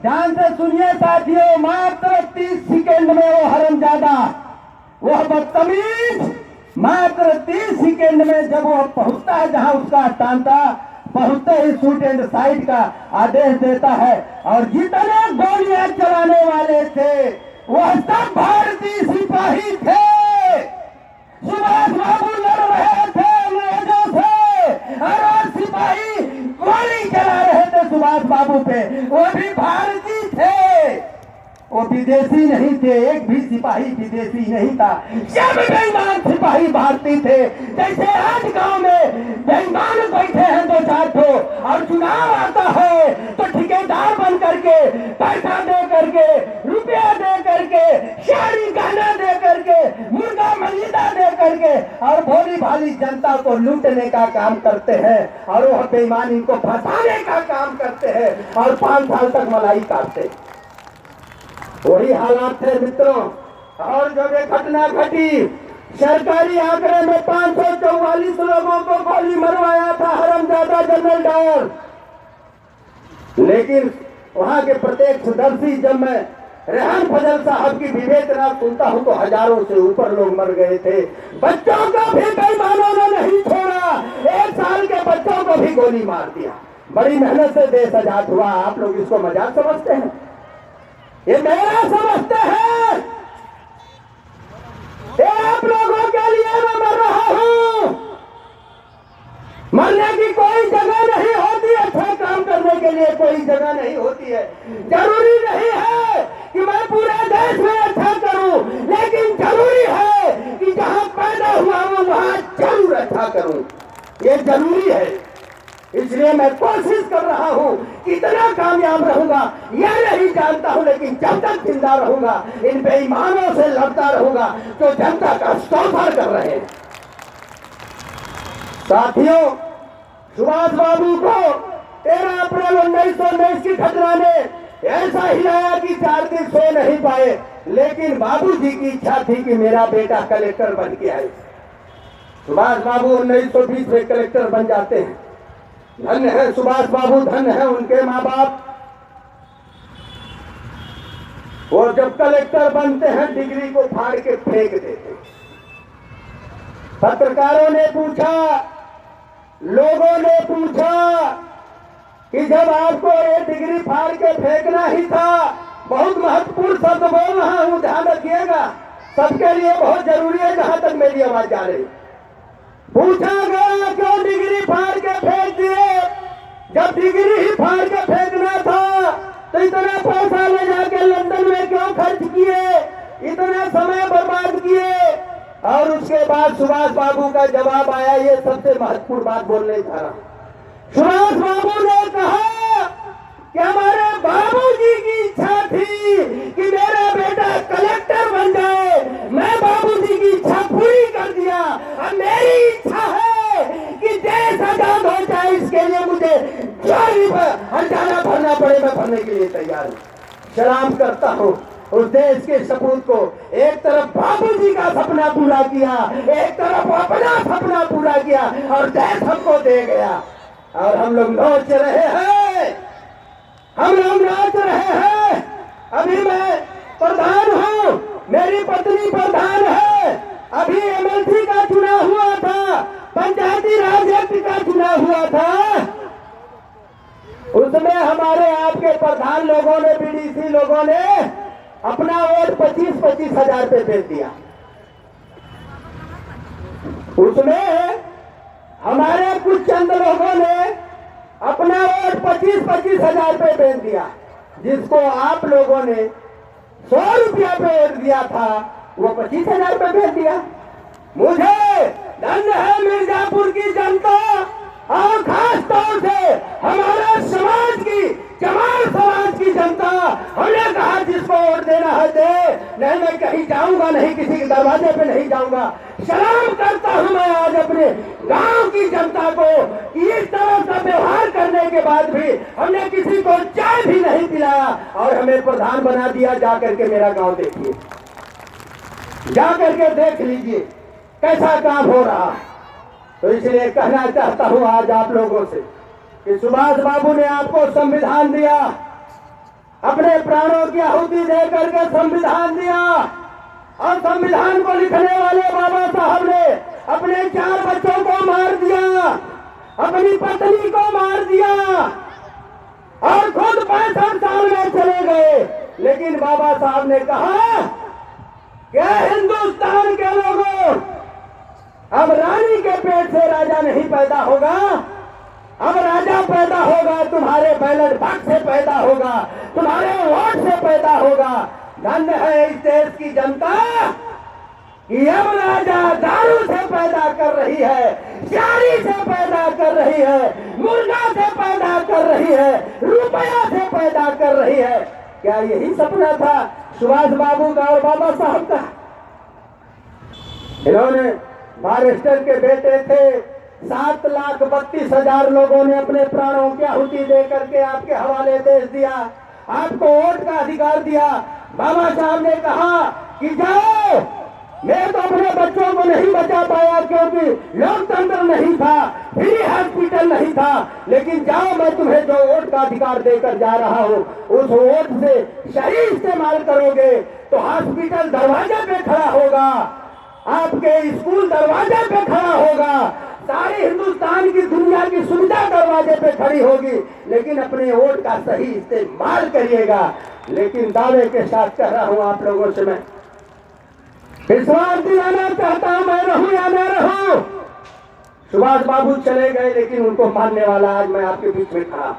ध्यान से सुनिए साथियों, मात्र 30 सेकेंड में वो हरामजादा, वह बदतमीज मात्र 30 सेकेंड में जब वो पहुंचता है जहां उसका स्थान था, पहुंचते ही शूट एंड साइड का आदेश देता है और जितने गोलियां चलाने वाले थे वह सब भारतीय सिपाही थे। सुभाष बाबू लड़ रहे थे अंग्रेजों से और सिपाही गोली चला रहे थे सुभाष बाबू पे, वो भी भारतीय थे, वो विदेशी नहीं थे। एक भी सिपाही विदेशी नहीं था, सब बेईमान सिपाही भारतीय थे। जैसे आज गांव में बेईमान बैठे हैं दो चार ठो और चुनाव आता है तो ठेकेदार बन करके पैसा दे करके, रुपया दे करके, शादी गहना दे करके, मुर्गा मलिदा दे करके और भोली भाली जनता को लूटने का काम करते हैं और वह बेईमानी को फंसाने का काम करते हैं और 5 साल तक मलाई काटते हैं। वही हालात थे मित्रों। और जब ये घटना घटी, सरकारी आंकड़े में 544 लोगों को गोली मरवाया था हरामजादा जनरल डायर। लेकिन वहां के प्रत्यक्षदर्शी, जब मैं रेहान फजल साहब की विवेचना सुनता हूं तो हजारों से ऊपर लोग मर गए थे। बच्चों को भी बेईमानों ने नहीं छोड़ा, 1 साल के बच्चों को भी गोली मार दिया। बड़ी मेहनत से देश आजाद हुआ, आप लोग इसको मजाक समझते हैं? ये मेरा समझते हैं, ये आप लोगों के लिए मैं मर रहा हूं। मरने की कोई जगह नहीं होती, अच्छा काम करने के लिए कोई जगह नहीं होती है। जरूरी नहीं है कि मैं पूरे देश में अच्छा करूं, लेकिन जरूरी है कि जहां पैदा हुआ हूं वहां जरूर अच्छा करूं, ये जरूरी है। इसलिए मैं कोशिश कर रहा हूं, कितना कामयाब रहूंगा यह नहीं जानता हूं, लेकिन जब तक जिंदा रहूंगा इन बेईमानों से लड़ता रहूंगा जो जनता का शोषण कर रहे हैं। साथियों, सुभाष बाबू को 13 अप्रैल 1919 की घटना ने ऐसा हिलाया कि 4 दिन सो नहीं पाए, लेकिन बाबूजी की इच्छा थी कि मेरा बेटा कलेक्टर बन के आए। सुभाष बाबू 1920 में कलेक्टर बन जाते हैं। धन्य है सुभाष बाबू, धन्य है उनके माँ बाप। वो जब कलेक्टर बनते हैं डिग्री को फाड़ के फेंक देते। पत्रकारों ने पूछा, लोगों ने पूछा कि जब आपको ये डिग्री फाड़ के फेंकना ही था, बहुत महत्वपूर्ण शब्द बोल रहा हूं, ध्यान रखिएगा, सबके लिए बहुत जरूरी है जहां तक मेरी आवाज जा रही। पूछा गया क्यों डिग्री फाड़ के फेंक दिए? जब डिग्री ही फाड़ के फेंकना था तो इतना पैसा ले जाके लंदन में क्यों खर्च किए, इतना समय बर्बाद किए? और उसके बाद सुभाष बाबू का जवाब आया, ये सबसे महत्वपूर्ण बात बोलने जा रहा हूं। सुभाष बाबू ने कहा कि हमारे बाबूजी की इच्छा थी कि मेरा बेटा कलेक्टर बन जाए, मैं बाबूजी की इच्छा पूरी कर दिया। अब मेरी इच्छा है कि देश आजाद हो जाए, इसके लिए मुझे जो भी हर्जाना भरना पड़े मैं भरने के लिए तैयार हूं। सलाम करता हूं उस देश के सपूत को। एक तरफ बाबूजी का सपना पूरा किया, एक तरफ अपना सपना पूरा किया और देश हमको दे गया। और हम लोग नाच रहे हैं, हम लोग नाच रहे हैं। अभी मैं प्रधान हूं, मेरी पत्नी प्रधान है। अभी एमएलसी का चुनाव हुआ था, पंचायती राज एक्ट का चुनाव हुआ था, उसमें हमारे आपके प्रधान लोगों ने, बीडीसी लोगों ने अपना वोट 25-25 हजार रुपये बेच दिया। उसमें हमारे कुछ चंद लोगों ने अपना वोट 25-25 हजार रुपये बेच दिया। जिसको आप लोगों ने 100 रुपया पे दिया था वो 25,000 रुपये बेच दिया। मुझे धन्य है मिर्जापुर की जनता और खास तौर से हमारा समाज की, जमाल समाज की जनता। हमने कहा जिसको वोट देना है दे, नहीं मैं कहीं जाऊंगा नहीं, किसी के दरवाजे पे नहीं जाऊंगा। सलाम करता हूं मैं आज अपने गांव की जनता को, इस तरह का व्यवहार करने के बाद भी हमने किसी को चाय भी नहीं पिलाया और हमें प्रधान बना दिया। जाकर के मेरा गांव देखिए, जाकर के देख लीजिए कैसा काम हो रहा है। तो इसलिए कहना चाहता हूं आज आप लोगों से कि सुभाष बाबू ने आपको संविधान दिया, अपने प्राणों की आहुति दे करके संविधान दिया, और संविधान को लिखने वाले बाबा साहब ने अपने 4 बच्चों को मार दिया, अपनी पत्नी को मार दिया, और खुद 65 साल में चले गए। लेकिन बाबा साहब ने कहा कि हिंदुस्तान के लोगों, अब रानी के पेट से राजा नहीं पैदा होगा, अब राजा पैदा होगा तुम्हारे बैलेट बॉक्स से पैदा होगा, तुम्हारे वोट से पैदा होगा। धन्य है इस देश की जनता कि अब राजा दारू से पैदा कर रही है, चारी से पैदा कर रही है, मुर्गा से पैदा कर रही है, रुपया से पैदा कर रही है। क्या यही सपना था सुभाष बाबू का और बाबा साहब का? इन्होंने बारिस्टर के बेटे थे, 7,32,000 लोगों ने अपने प्राणों की आहुति दे करके आपके हवाले देश दिया, आपको वोट का अधिकार दिया। बाबा साहब ने कहा कि जाओ, मैं तो अपने बच्चों को नहीं बचा पाया क्योंकि लोकतंत्र नहीं था, फ्री हॉस्पिटल नहीं था, लेकिन जाओ मैं तुम्हें जो वोट का अधिकार देकर जा रहा हूँ, उस वोट से सही इस्तेमाल करोगे तो हॉस्पिटल दरवाजे पे खड़ा होगा, आपके स्कूल दरवाजे पे खड़ा होगा, सारे हिंदुस्तान की दुनिया की सुविधा दरवाजे पे खड़ी होगी, लेकिन अपने वोट का सही इस्तेमाल करिएगा। लेकिन दावे के साथ कह रहा हूं आप लोगों से, मैं विश्वास दिलाना चाहता हूं, मैं रहूं या न रहूं। सुभाष बाबू चले गए, लेकिन उनको मानने वाला आज मैं आपके बीच में खड़ा।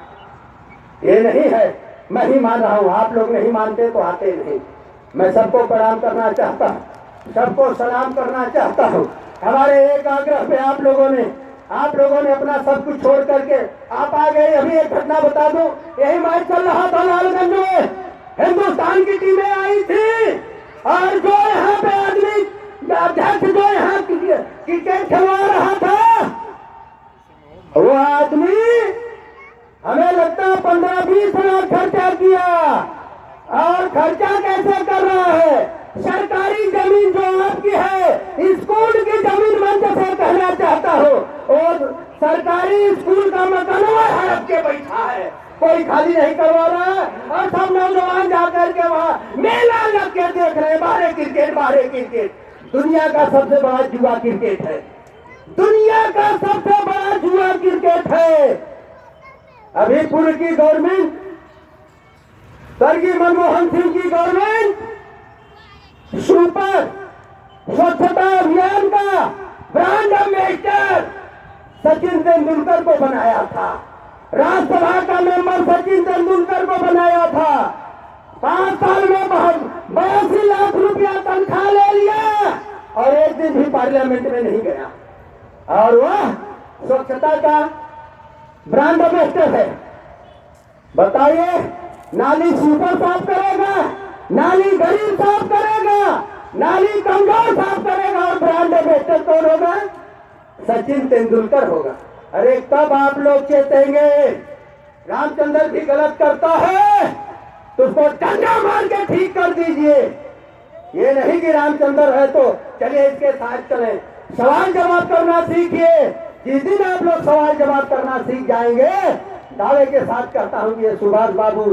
ये नहीं है मैं ही मान रहा हूं, आप लोग नहीं मानते तो आते नहीं। मैं सबको प्रणाम करना चाहता हूं, सबको सलाम करना चाहता हूं। हमारे एक आग्रह पे आप लोगों ने अपना सब कुछ छोड़ करके आप आ गए। अभी एक घटना बता दूं, यही मैच चल रहा था लालगंज में, हिंदुस्तान की टीमें आई थी, और जो यहाँ पे आदमी अध्यक्ष जो यहाँ क्रिकेट खेलवा रहा था, वो आदमी हमें लगता है 15-20 लाख खर्चा किया। और खर्चा कैसे कर रहा है? सरकारी जमीन जो आपकी है, स्कूल की जमीन मंच से कहना चाहता हूँ, और सरकारी स्कूल का मकानवा हड़प के बैठा है, कोई खाली नहीं करवा रहा है, और सब नौजवान जाकर के वहाँ मेला लग के देख रहे हैं, बाहर क्रिकेट। दुनिया का सबसे बड़ा जुआ क्रिकेट है, दुनिया का सबसे बड़ा जुआ क्रिकेट है। अभी पूर्व की गवर्नमेंट, स्वर्गीय मनमोहन सिंह की गवर्नमेंट सुपर स्वच्छता अभियान का ब्रांड एम्बेसडर सचिन तेंदुलकर को बनाया था, राज्यसभा का मेंबर सचिन तेंदुलकर को बनाया था। 5 साल में 82 लाख रुपया तनख्वाह ले लिया, और एक दिन भी पार्लियामेंट में नहीं गया, और वह स्वच्छता का ब्रांड एम्बेसडर है। बताइए, नाली सुपर साफ करेगा, नाली गरीब साफ करेगा, नाली कमजोर साफ करेगा, और ब्रांड एम्बेसडर कौन होगा? सचिन तेंदुलकर होगा। अरे कब आप लोग चेतेंगे? रामचंद्र भी गलत करता है तो उसको डंडा मार के ठीक कर दीजिए। ये नहीं कि रामचंद्र है तो चलिए इसके साथ चले। सवाल जवाब करना सीखिए। जिस दिन आप लोग सवाल जवाब करना सीख जाएंगे, दावे के साथ कहता हूं ये सुभाष बाबू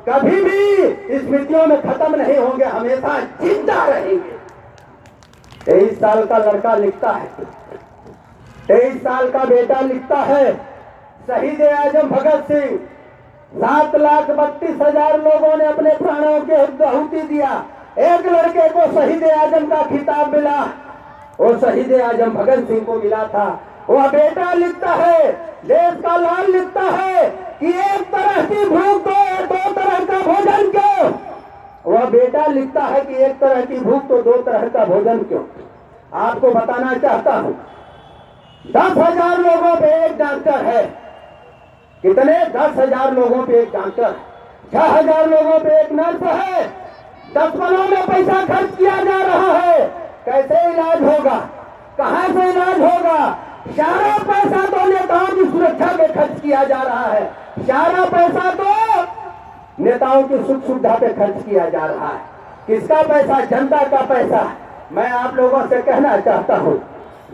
कभी भी स्मृतियों में खत्म नहीं होंगे, हमेशा जिंदा रहेंगे। 23 साल का लड़का लिखता है, 23 साल का बेटा लिखता है, शहीद आजम भगत सिंह 7,32,000 लोगों ने अपने प्राणों के आहुति दिया, एक लड़के को शहीद आजम का खिताब मिला, वो शहीद आजम भगत सिंह को मिला था। वह बेटा लिखता है, देश का लाल लिखता है कि एक तरह की भूख तो 2 तरह का भोजन क्यों? वह बेटा लिखता है कि एक तरह की भूख तो 2 तरह का भोजन क्यों? आपको बताना चाहता हूं, 10,000 लोगों पे एक डॉक्टर है। कितने? 10,000 लोगों पे एक डॉक्टर, 6,000 लोगों पे एक नर्स है। दसपनों में पैसा खर्च किया जा रहा है, कैसे इलाज होगा? कहां से इलाज होगा? सारा पैसा तो नेताओं की सुरक्षा पे खर्च किया जा रहा है, सारा पैसा तो नेताओं की सुख सुविधा पे खर्च किया जा रहा है। किसका पैसा? जनता का पैसा। मैं आप लोगों से कहना चाहता हूं,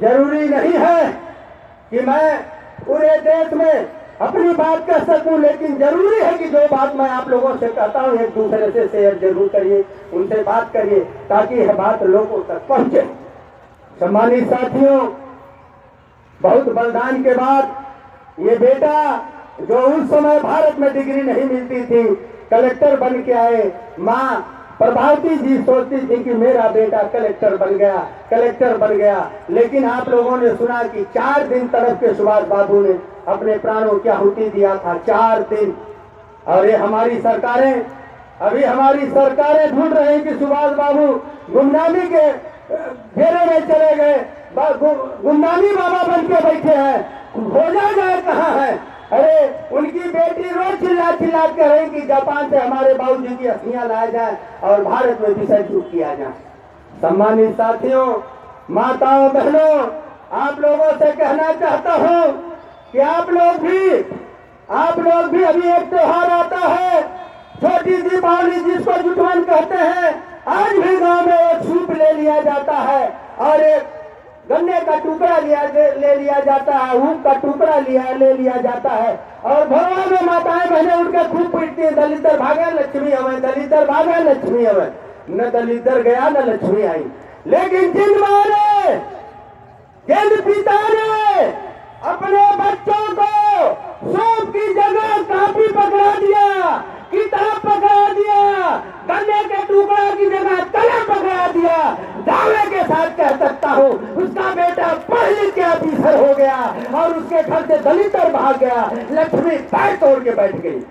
जरूरी नहीं है कि मैं पूरे देश में अपनी बात कह सकूं, लेकिन जरूरी है कि जो बात मैं आप लोगों से कहता हूं एक दूसरे से शेयर जरूर करिए, उनसे बात करिए ताकि यह बात लोगों तक पहुंचे। सम्मानित साथियों, बहुत बलिदान के बाद ये बेटा जो उस समय भारत में डिग्री नहीं मिलती थी, कलेक्टर बन के आए। माँ प्रभावती जी सोचती थी कि मेरा बेटा कलेक्टर बन गया। लेकिन आप लोगों ने सुना कि 4 दिन तड़प के सुभाष बाबू ने अपने प्राणों की आहुति दिया था। 4 दिन। और ये हमारी सरकारें ढूंढ रहे हैं कि सुभाष बाबू गुमनामी के घेरे में चले गए, गुमनामी बाबा बन के बैठे हैं, खोजा जाए कहाँ है। अरे उनकी बेटी रोज चिल्ला कर रही कि जापान से हमारे बाबूजी की अस्थियां लाया जाए और भारत में विसर्जित किया जाए। सम्मानित साथियों, माताओं, बहनों, आप लोगों से कहना चाहता हूं कि आप लोग भी अभी एक त्योहार आता है, छोटी दीपावली जिसको जुटवन कहते हैं। आज भी गांव में एक सूप ले लिया जाता है और एक गन्ने का टुकड़ा ले लिया जाता है, ऊख का टुकड़ा ले लिया जाता है। और भरवा में माताएं बहनें उनके खूब पीटती है, दलितर भागे लक्ष्मी हमें, दलितर भागे लक्ष्मी हमें। न दलितर गया न लक्ष्मी आई। लेकिन जिन माँ ने, जिन पिता ने अपने बच्चों को सूप की जगह कापी पकड़ा दिया, किताब पकड़ा दिया, गन्ने के टुकड़ा की जगह कलम पकड़ा दिया, दावे के साथ कह सकता हूँ उसका बेटा पढ़ लिख के ऑफिसर हो गया और उसके घर से दलितर भाग गया, लक्ष्मी पैर तोड़ के बैठ गई।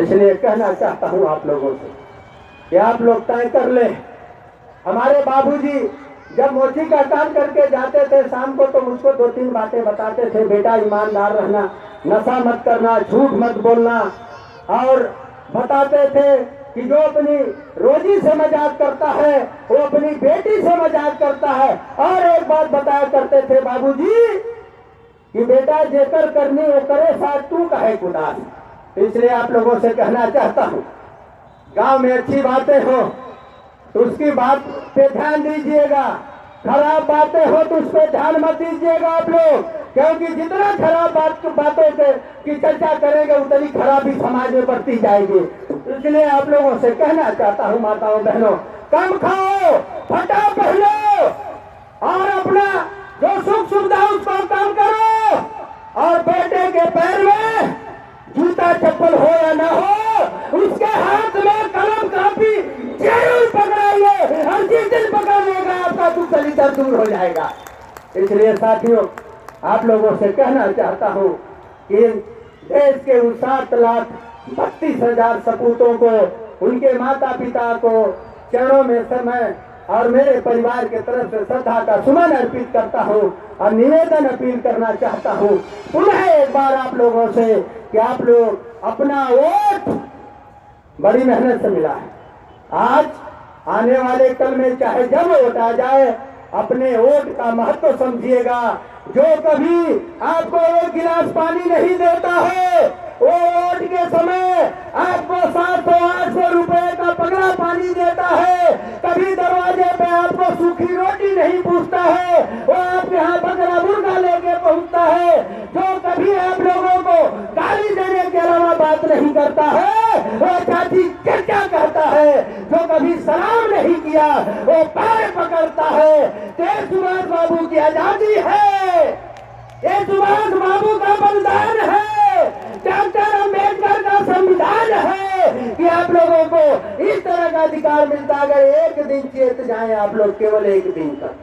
इसलिए कहना चाहता हूँ आप लोगों से कि आप लोग तय कर ले। हमारे बाबूजी जब मोची का काम करके जाते थे शाम को, तो मुझको 2-3 बातें बताते थे। बेटा ईमानदार रहना, नशा मत करना, झूठ मत बोलना। और बताते थे कि जो अपनी रोजी से मजाक करता है वो अपनी बेटी से मजाक करता है। और एक बात बताया करते थे बाबूजी कि बेटा जेकर करनी वो करे, साथ तू कहे खुदा। इसलिए आप लोगों से कहना चाहता हूँ, गांव में अच्छी बातें हो तो उसकी बात पे ध्यान दीजिएगा, खराब बातें हो तो उस पर ध्यान मत दीजिएगा आप लोग, क्योंकि जितना खराब बातों की चर्चा करेंगे उतनी खराबी समाज में बढ़ती जाएगी। इसलिए आप लोगों से कहना चाहता हूँ माताओं बहनों, कम खाओ, फटा पहनो और अपना जो सुख सुविधा उसको कम करो। और बेटे के पैर में जूता चप्पल हो या ना हो, उसके हाथ में कलम कापी जरूर पकड़ाइए और जिस दिन पकड़ लेगा आपका दुख दलितर दूर हो जाएगा। इसलिए साथियों, आप लोगों से कहना चाहता हूँ कि देश के उन 7,32,000 सपूतों को, उनके माता पिता को चरणों में समय और मेरे परिवार के तरफ से श्रद्धा का सुमन अर्पित करता हूँ और निवेदन अपील करना चाहता हूँ पुनः एक बार आप लोगों से कि आप लोग अपना वोट बड़ी मेहनत से मिला है। आज आने वाले कल में चाहे जब वोट आ जाए, अपने वोट का महत्व समझिएगा। जो कभी आपको 1 गिलास पानी नहीं देता है, वो वोट के समय आपको 700-800 रुपए का पगड़ा पानी देता है। कभी दरवाजे पे आपको सूखी रोटी नहीं पूछता है, वो आपके यहाँ बकरा मुर्गा लेके पहुंचता है। जो कभी आप लोगों को गाली देने के अलावा बात नहीं करता है, वो चाची चर्चा कहता है। जो कभी सलाम नहीं किया वो पैर पकड़ता है। तेज सुभाष बाबू की आजादी है, ये सुभाष बाबू का बलिदान है, डॉक्टर अम्बेडकर का संविधान है कि आप लोगों को इस तरह का अधिकार मिलता। अगर एक दिन चेत जाए आप लोग, केवल एक दिन तक,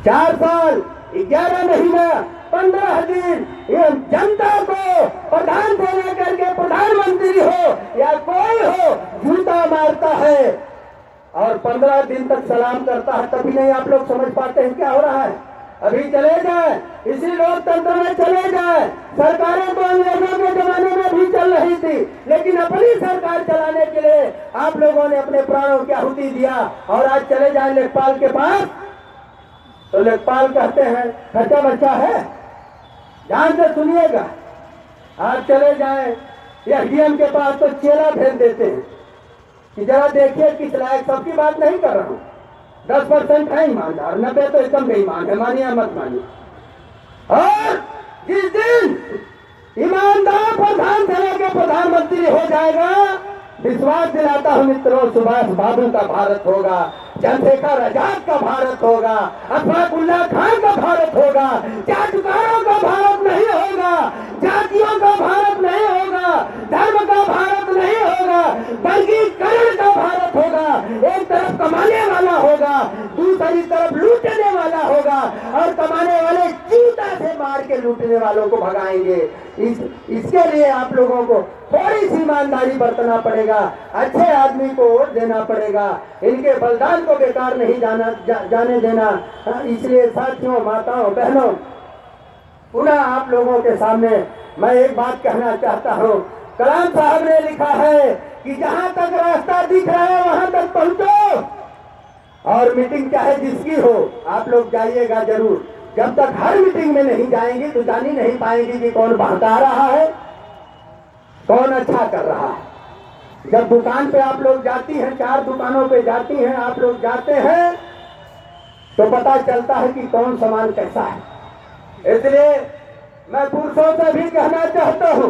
4 साल 11 महीना 15 दिन ये जनता को प्रधान से लेकर के प्रधानमंत्री हो या कोई हो जूता मारता है और 15 दिन तक सलाम करता है। तभी नहीं आप लोग समझ पाते हैं क्या हो रहा है। अभी चले जाए, इसी लोकतंत्र में चले जाए। सरकारें तो अंग्रेजों के जमाने में भी चल रही थी, लेकिन अपनी सरकार चलाने के लिए आप लोगों ने अपने प्राणों की आहुति दिया। और आज चले जाए लेखपाल के पास तो लेखपाल कहते हैं खर्चा बच्चा है। ध्यान से सुनिएगा, आप चले जाए या डीएम के पास तो चेला भेज देते हैं कि जरा देखिए किस लायक। सबकी बात नहीं कर रहा हूँ, 10% है ईमानदार, 90 तो एकदम बेईमान है, मानिए मत मानिए। और जिस दिन ईमानदार प्रधान सेना के प्रधानमंत्री हो जाएगा, विश्वास दिलाता हूं मित्रों, सुभाष बाबू का भारत होगा, चंद्रशेखर आजाद का भारत होगा, अशफाकुल्ला खान का भारत होगा। जाटुकारों का भारत नहीं होगा, जातियों का भारत नहीं होगा, धर्म का भारत नहीं होगा, वर्गीकरण का भारत होगा। एक तरफ कमाने वाला होगा, दूसरी तरफ लूटने वाला होगा, और कमाने वाले जूता से मार के लूटने वालों को भगाएंगे। इसके लिए आप लोगों को थोड़ी सी ईमानदारी बरतना पड़ेगा, अच्छे आदमी को वोट देना पड़ेगा, इनके बलिदान को बेकार नहीं जाने देना। इसलिए साथियों, माताओं, बहनों, पुनः आप लोगों के सामने मैं एक बात कहना चाहता हूँ। कलाम साहब ने लिखा है कि जहां तक रास्ता दिख रहा है वहां तक पहुंचो, और मीटिंग चाहे जिसकी हो आप लोग जाइएगा जरूर। जब तक हर मीटिंग में नहीं जाएंगे तो जान ही नहीं पाएंगे कि कौन बहका रहा है, कौन अच्छा कर रहा है। जब दुकान पे आप लोग जाती हैं, 4 दुकानों पे जाती हैं, आप लोग जाते हैं तो पता चलता है कि कौन सामान कैसा है। इसलिए मैं पुरुषों से भी कहना चाहता हूं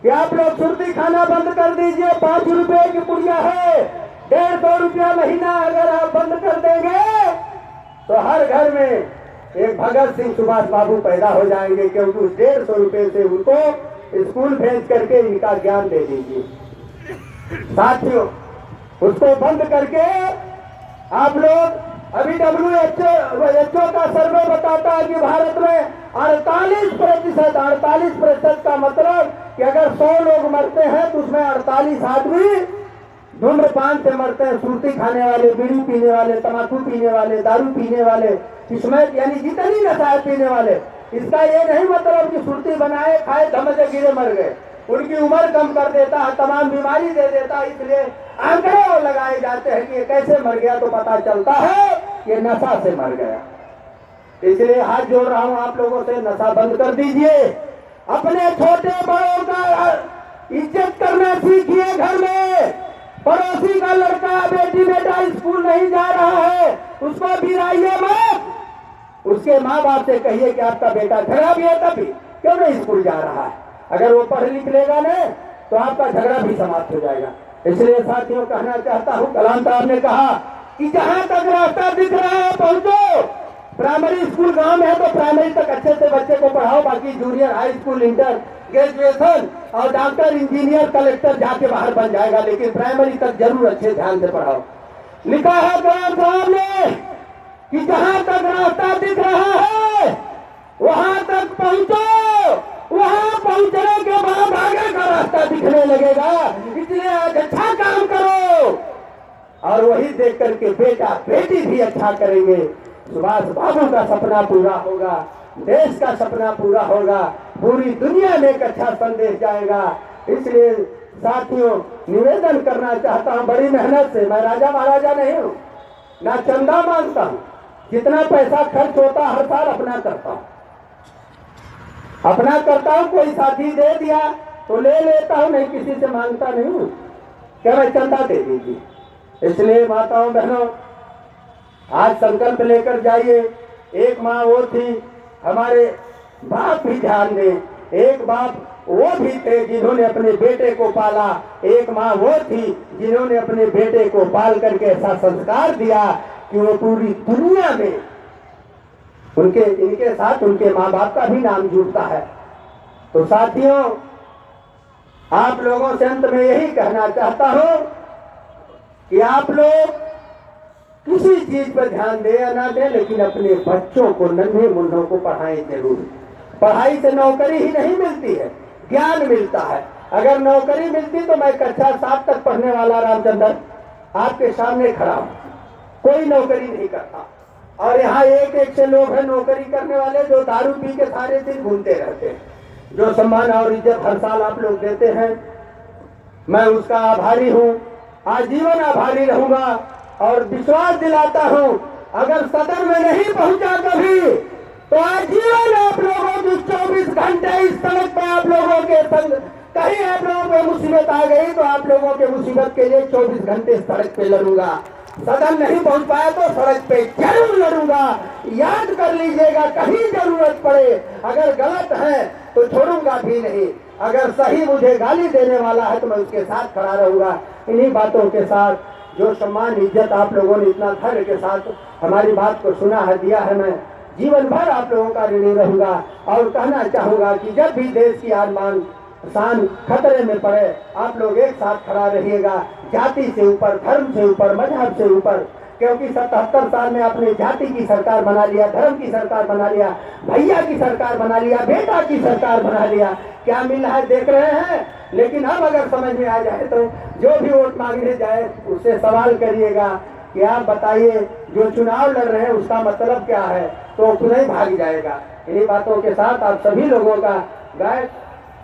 कि आप लोग सुर्ती खाना बंद कर दीजिए। 5 रुपए की पुड़िया है, 150 रुपया महीना अगर आप बंद कर देंगे तो हर घर में एक भगत सिंह सुभाष बाबू पैदा हो जाएंगे, क्योंकि उस 150 रुपए से उनको स्कूल भेज करके इनका ज्ञान दे दीजिए। साथियों, उसको बंद करके आप लोग, अभी WHO का सर्वे बताता है कि भारत में 48% का मतलब कि अगर 100 लोग मरते हैं तो उसमें 48 आदमी धूम्रपान से मरते हैं। सुर्ती खाने वाले, बीड़ी पीने वाले, तम्बाकू पीने वाले, दारू पीने वाले, इसमें यानी जितनी नशा पीने वाले। इसका ये नहीं मतलब कि सुर्ती बनाए खाए धम से गिरे मर गए, उनकी उम्र कम कर देता है, तमाम बीमारी दे देता है। इसलिए आंकड़े लगाए जाते हैं कि ये कैसे मर गया, तो पता चलता है ये नशा से मर गया। इसलिए हाथ जोड़ रहा हूं आप लोगों से, नशा बंद कर दीजिए। अपने छोटे बड़ों का इज्जत करना सीखिए। घर में पड़ोसी का लड़का, बेटी, बेटा स्कूल नहीं जा रहा है, उसको गिराइए मत। उसके माँ बाप से कहिए कि आपका बेटा झगड़ा भी है तभी क्यों नहीं स्कूल जा रहा है। अगर वो पढ़ लिख लेगा ना तो आपका झगड़ा भी समाप्त हो जाएगा। इसलिए साथियों, कहना चाहता हूँ, कलाम साहब ने कहा कि जहां तक रास्ता दिख रहा है पहुंचो। प्राइमरी स्कूल गांव में है तो प्राइमरी तक अच्छे से बच्चे को पढ़ाओ, बाकी junior, high school, inter, graduation और डॉक्टर, इंजीनियर, कलेक्टर जाके बाहर बन जाएगा, लेकिन प्राइमरी तक जरूर अच्छे ध्यान से पढ़ाओ। लिखा है कलाम साहब ने कि जहां तक रास्ता दिख रहा है वहां तक पहुंचो। वहां पहुंचने के बाद आगे का रास्ता दिखने लगेगा। इसलिए आज अच्छा काम करो, और वही देख करके बेटा बेटी भी अच्छा करेंगे। सुभाष बाबू का सपना पूरा होगा, देश का सपना पूरा होगा, पूरी दुनिया में एक अच्छा संदेश जाएगा। इसलिए साथियों, निवेदन करना चाहता हूं, बड़ी मेहनत से, मैं राजा महाराजा नहीं हूं, ना चंदा मांगता हूं, जितना पैसा खर्च होता हर साल अपना करता हूं, कोई साथी दे दिया तो ले लेता हूं, नहीं किसी से मांगता नहीं हूं, क्या मैं चंदा दे दीजिए। इसलिए माताओं, बहनों, आज संकल्प लेकर जाइए। एक माँ वो थी, हमारे बाप भी ध्यान दें, एक बाप वो भी थे जिन्होंने अपने बेटे को पाला, एक माँ वो थी जिन्होंने अपने बेटे को पाल करके ऐसा संस्कार दिया कि वो पूरी दुनिया में इनके साथ उनके माँ बाप का भी नाम जुड़ता है। तो साथियों, आप लोगों से अंत में यही कहना चाहता हूं कि आप लोग किसी चीज पर ध्यान दे या ना दे, लेकिन अपने बच्चों को, नन्हे मुन्नों को पढ़ाएं जरूर। पढ़ाई से नौकरी ही नहीं मिलती है, ज्ञान मिलता है। अगर नौकरी मिलती तो मैं कक्षा 7 तक पढ़ने वाला रामचंद्र आपके सामने खड़ा हूं, कोई नौकरी नहीं करता। और यहाँ एक से लोग हैं नौकरी करने वाले, जो दारू पी के सारे दिन घूमते रहते हैं। जो सम्मान और इज्जत हर साल आप लोग देते हैं, मैं उसका आभारी हूँ, आजीवन आभारी रहूंगा। और विश्वास दिलाता हूं, अगर सदन में नहीं पहुंचा कभी तो आजीवन आप लोगों की 24 घंटे इस सड़क पर आप लोगों के संग, कहीं आप लोगों को मुसीबत आ गई तो आप लोगों के मुसीबत के लिए 24 घंटे सड़क पे लड़ूंगा। सदन नहीं पहुंच पाया तो सड़क पे जरूर लड़ूंगा। याद कर लीजिएगा, कहीं जरूरत पड़े, अगर गलत है तो छोड़ूंगा भी नहीं, अगर सही मुझे गाली देने वाला है तो मैं उसके साथ खड़ा रहूंगा। इन्हीं बातों के साथ जो सम्मान इज्जत आप लोगों ने इतना धैर्य के साथ हमारी बात को सुना है, दिया है, मैं जीवन भर आप लोगों का ऋणी रहूंगा। और कहना चाहूंगा कि जब भी देश की आन शान खतरे में पड़े, आप लोग एक साथ खड़ा रहिएगा, जाति से ऊपर, धर्म से ऊपर, मजहब से ऊपर, क्योंकि 77 साल में आपने जाति की सरकार बना लिया, धर्म की सरकार बना लिया, भैया की सरकार बना लिया, बेटा की सरकार बना लिया, क्या मिल रहा है देख रहे हैं। लेकिन अब अगर समझ में आ जाए तो जो भी वोट मांगने जाए उससे सवाल करिएगा कि आप बताइए जो चुनाव लड़ रहे हैं उसका मतलब क्या है, तो नहीं भाग जाएगा। इन्हीं बातों के साथ आप सभी लोगों का, गाय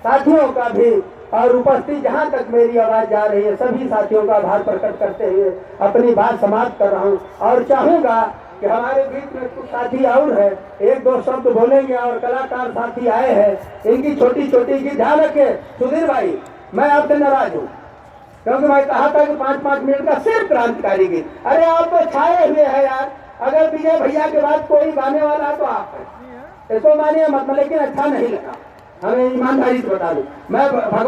साथियों का भी, और उपस्थित जहां तक मेरी आवाज जा रही है सभी साथियों का आभार प्रकट करते हुए अपनी बात समाप्त कर रहा हूं। और चाहूंगा कि हमारे बीच में कुछ साथी और है, एक दो शब्द बोलेंगे, और कलाकार साथी आए हैं, इनकी छोटी छोटी की ध्यान रखे। सुधीर भाई, मैं आपसे नाराज हूँ, क्योंकि मैं कहा था कि 5-5 मिनट का सिर्फ क्रांतिकारी गीत। अरे आप तो छाए हुए हैं यार, अगर विजय भैया के बाद कोई गाने वाला तो आप है, इसको मानिए मत, लेकिन अच्छा नहीं लगा, हमें ईमानदारी से बता दूं, मैं भगवान